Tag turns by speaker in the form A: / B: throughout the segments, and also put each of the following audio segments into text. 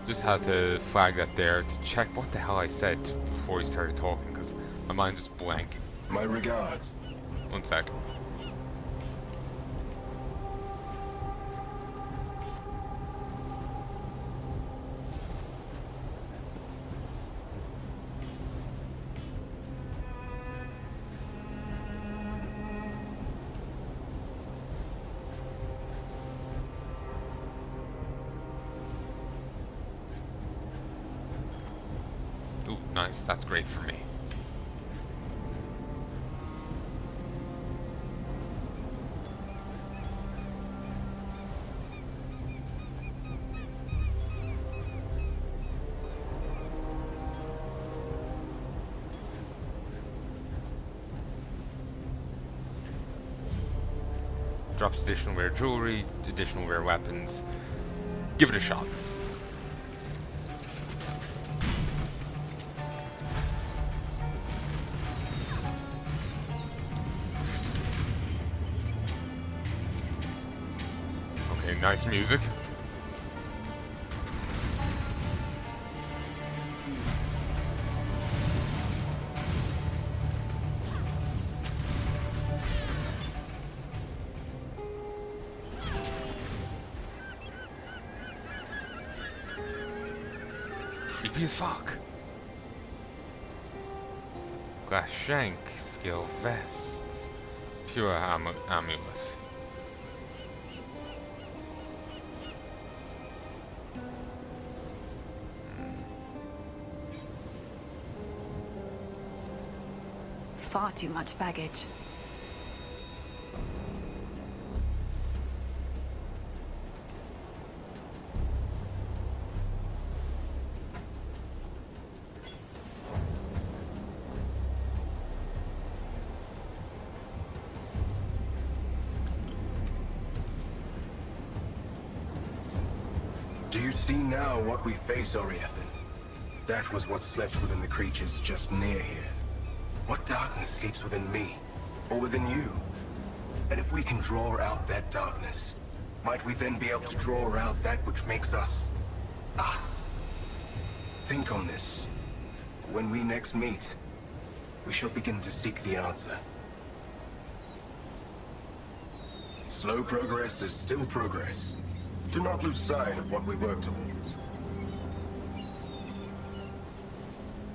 A: Just had to flag that there to check what the hell I said before he started talking, because my mind's just blank.
B: My regards.
A: One sec. Ooh, nice. That's great for me. Drops additional rare jewelry, additional rare weapons. Give it a shot. Okay, nice music. Creepy as fuck. Glass shank, skill vests, pure amulet.
C: Far too much baggage.
B: Do you see now what we face, Oriethan? That was what slept within the creatures just near here. What darkness sleeps within me, or within you? And if we can draw out that darkness, might we then be able to draw out that which makes us, us? Think on this. When we next meet, we shall begin to seek the answer. Slow progress is still progress. Do not lose sight of what we work towards.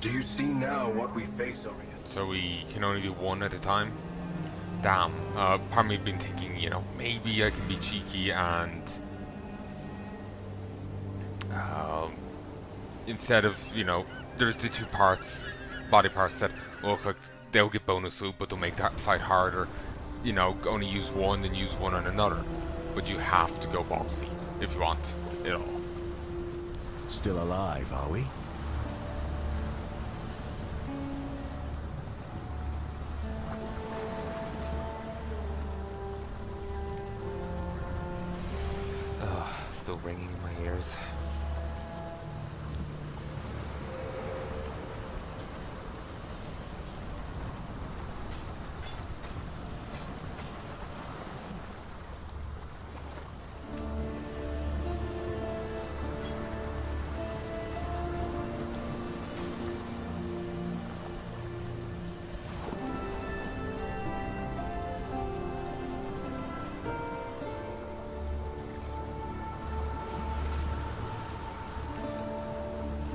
B: Do you see now what we face, Orion?
A: So we can only do one at a time? Damn. Part of me been thinking, you know, maybe I can be cheeky and instead of, you know, there's the two parts, body parts that look like they'll get bonus loot, but they'll make that fight harder. You know, only use one, then use one on another. But you have to go balls deep if you want it all.
D: Still alive, are we?
A: Still ringing in my ears.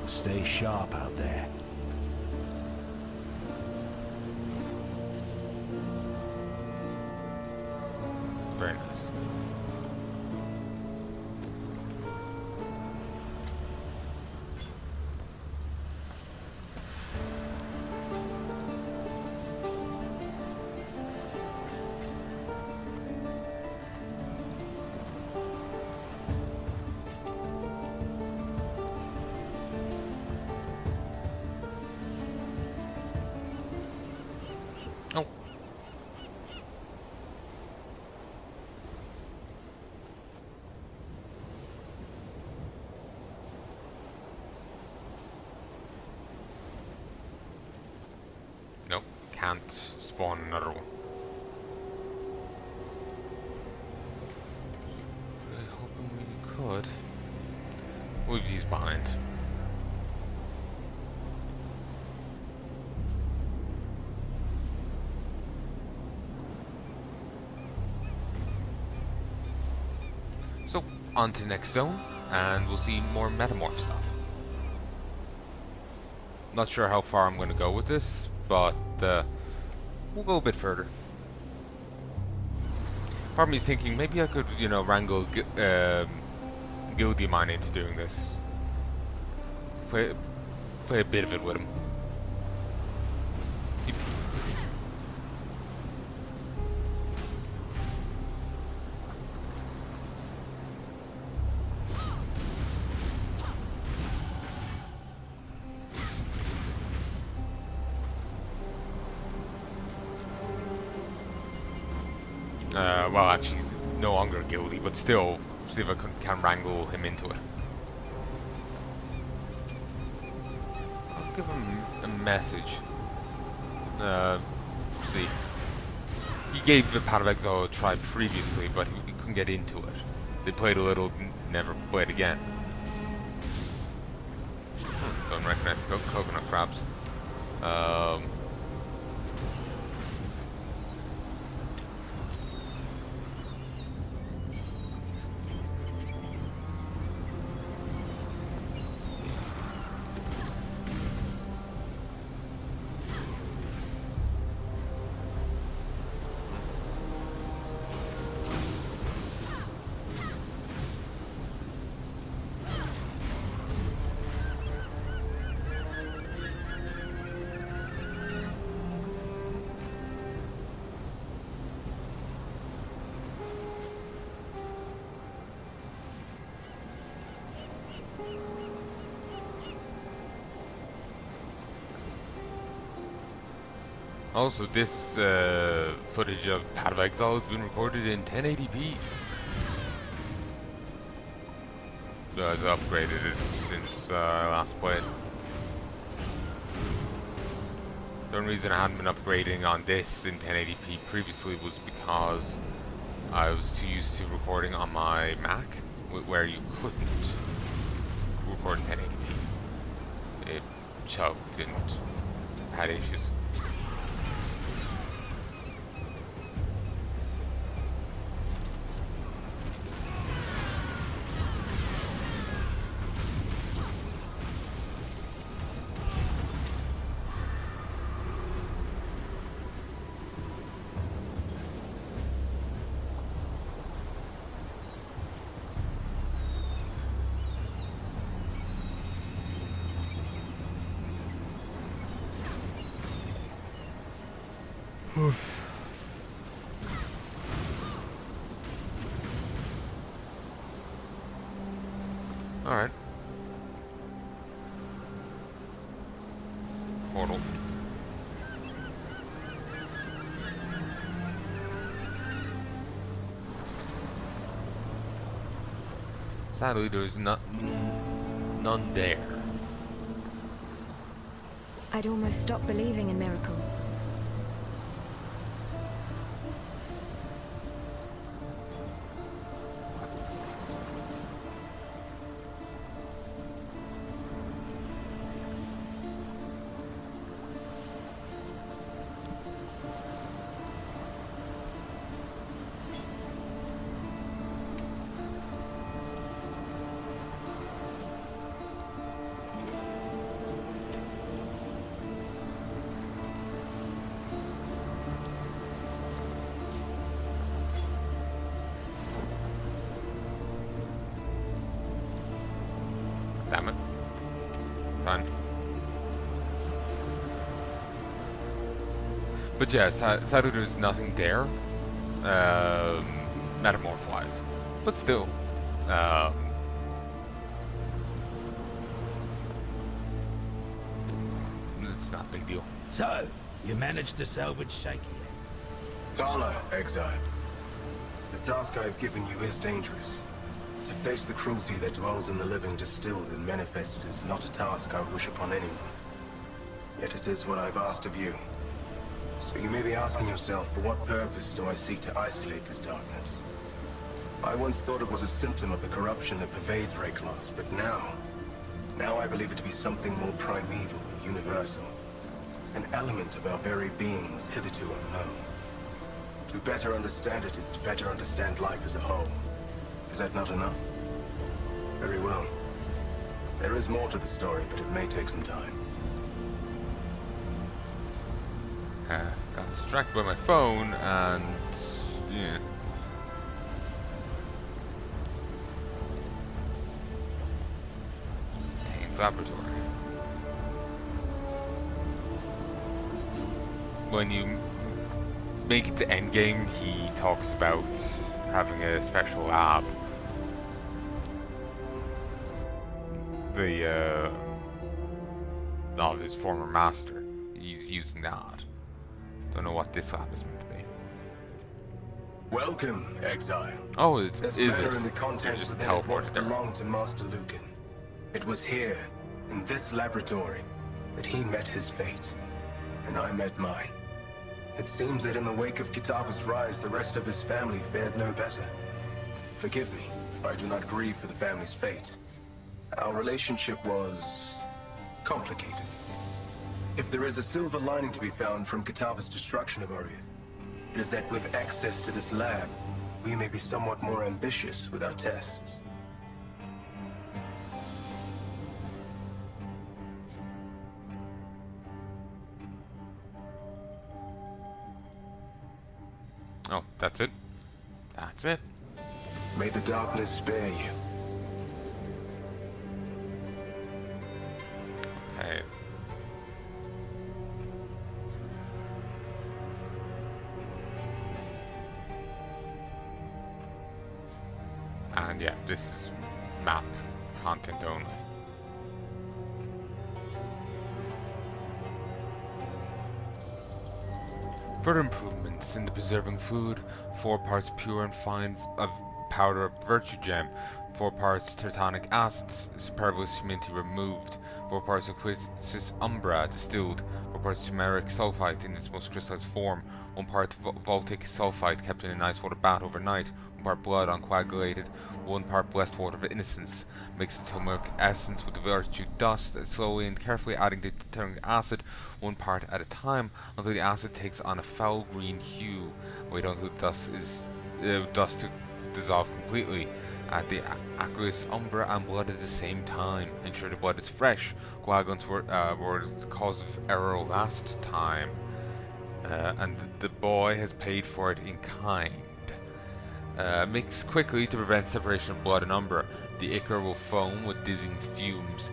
D: Stay sharp out there.
A: Very nice. Oh. Nope, can't spawn another one. Really hoping we could. move these behind. So, on to next zone, and we'll see more Metamorph stuff. Not sure how far I'm going to go with this, but we'll go a bit further. Part of me is thinking maybe I could, you know, wrangle Guilty Mine into doing this. Play a bit of it with him. Well, actually, he's no longer guilty, but still, see if I can wrangle him into it. I'll give him a message. See. He gave the Path of Exile a try previously, but he couldn't get into it. They played a little, never played again. Don't recognize coconut crabs. Also, this footage of Path of Exile has been recorded in 1080p. I've upgraded it since I last played. The only reason I hadn't been upgrading on this in 1080p previously was because I was too used to recording on my Mac, where you couldn't record in 1080p. It choked and had issues. Alright. Portal. Sadly, there's none there.
E: I'd almost stopped believing in miracles.
A: Damn it. Fine. But yeah, sadly there's nothing there, Metamorph-wise. But still, it's not a big deal.
D: So, you managed to salvage Shaky.
B: Tala, Exile. The task I've given you is dangerous. To face the cruelty that dwells in the living distilled and manifested is not a task I would wish upon anyone. Yet it is what I've asked of you. So you may be asking yourself, for what purpose do I seek to isolate this darkness? I once thought it was a symptom of the corruption that pervades Rayclaws, but now Now I believe it to be something more primeval, universal. An element of our very beings hitherto unknown. To better understand it is to better understand life as a whole. Is that not enough? Very well. There is more to the story, but it may take some time.
A: Got distracted by my phone and yeah. Tain's laboratory. When you make it to endgame, he talks about having a special lab. Of his former master. He's using that. Don't know what this lab is meant to be.
B: Welcome, Exile.
A: Oh, is
B: There's
A: it?
B: matter in the contents
A: Just
B: within it
A: teleport
B: once
A: there.
B: belonged to Master Lucan. It was here, in this laboratory, that he met his fate, and I met mine. It seems that in the wake of Kitava's rise, the rest of his family fared no better. Forgive me if I do not grieve for the family's fate. Our relationship was complicated. If there is a silver lining to be found from Kitava's destruction of Oriath, it is that with access to this lab, we may be somewhat more ambitious with our tests.
A: Oh, that's it? That's it?
B: May the darkness spare you.
A: Okay. And yeah, this is map content only. Further improvements in the preserving food: 4 parts pure and fine of powder virtue gem, 4 parts tertanic acids, superfluous humidity removed, 4 parts of quistis umbra distilled, 4 parts turmeric sulfite in its most crystallized form, 1 part voltic sulfite kept in an ice water bath overnight, 1 part blood uncoagulated, 1 part blessed water of innocence, mixed the turmeric essence with the virtue dust, slowly and carefully adding the turmeric acid 1 part at a time until the acid takes on a foul green hue. Wait until the dust to dissolve completely. Add the aqueous umbra and blood at the same time. Ensure the blood is fresh. Coagulants were the cause of error last time. And the boy has paid for it in kind. Mix quickly to prevent separation of blood and umbra. The ichor will foam with dizzying fumes.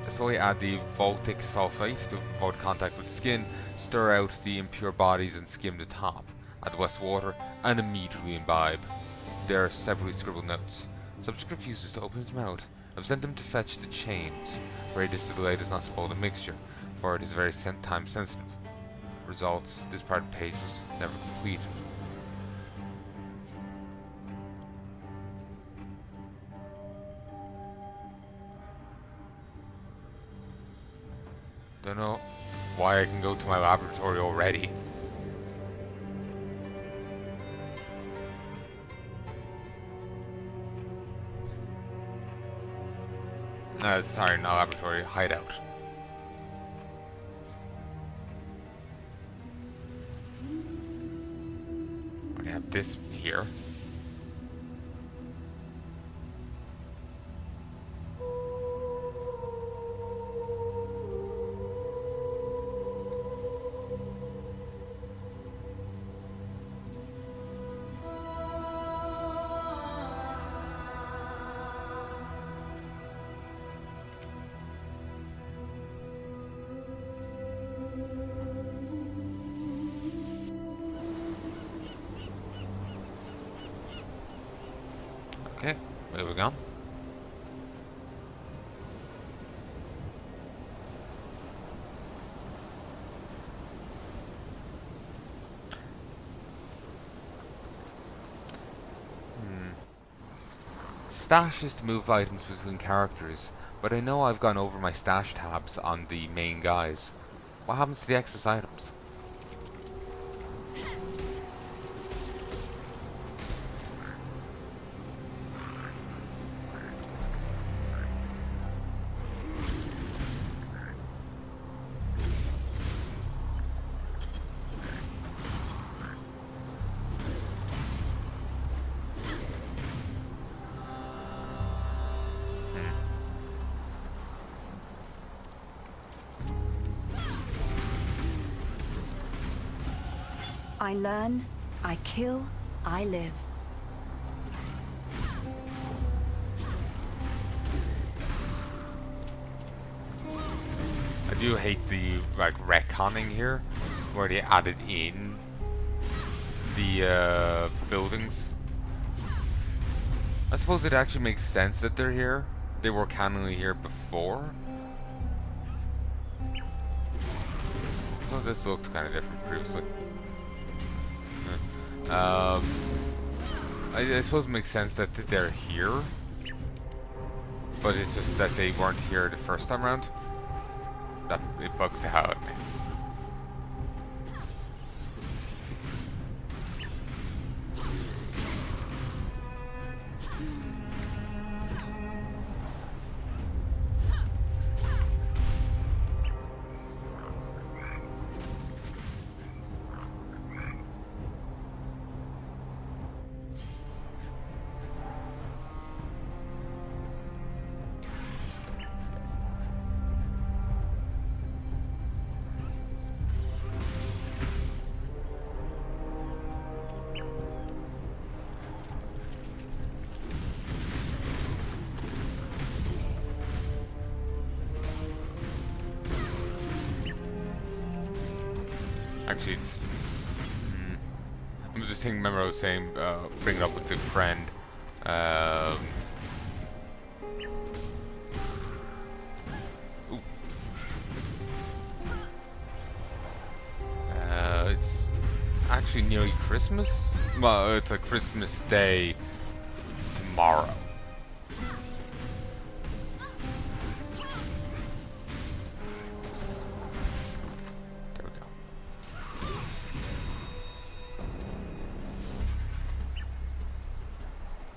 A: Slowly add the voltic sulfate to avoid contact with skin. Stir out the impure bodies and skim the top. Add less water and immediately imbibe. There are separately scribbled notes. Subject refuses to open his mouth. I've sent him to fetch the chains. Pray this delay does not spoil the mixture, for it is very time sensitive. Results: this part of the page was never completed. Don't know why I can go to my laboratory already. Sorry, not laboratory, hideout. I have this here. Okay, moving on. Stash is to move items between characters, but I know I've gone over my stash tabs on the main guys. What happens to the excess items?
C: I learn, I kill, I live.
A: I do hate the like retconning here, where they added in the buildings. I suppose it actually makes sense that they're here. They were canonically here before. So this looked kind of different previously. I suppose it makes sense that they're here, but it's just that they weren't here the first time around. That it bugs the hell out of me. Actually, it's. I'm just thinking. Remember, I was saying, bring it up with the friend. It's actually nearly Christmas. Well, it's like Christmas Day tomorrow.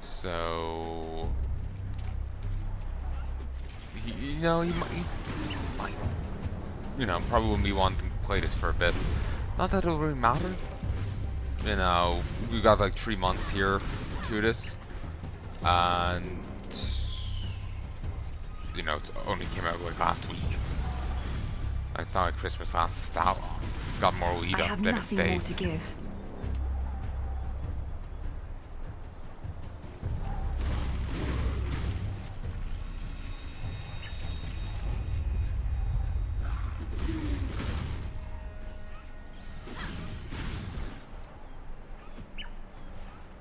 A: So, you know, he might, you know, probably be wanting to play this for a bit. Not that it'll really matter. You know, we got like 3 months here to this, and you know, it only came out like last week. It's not like Christmas lasts that long. It's got more lead
C: I
A: up
C: have
A: than it
C: nothing more to
A: stays.
C: give.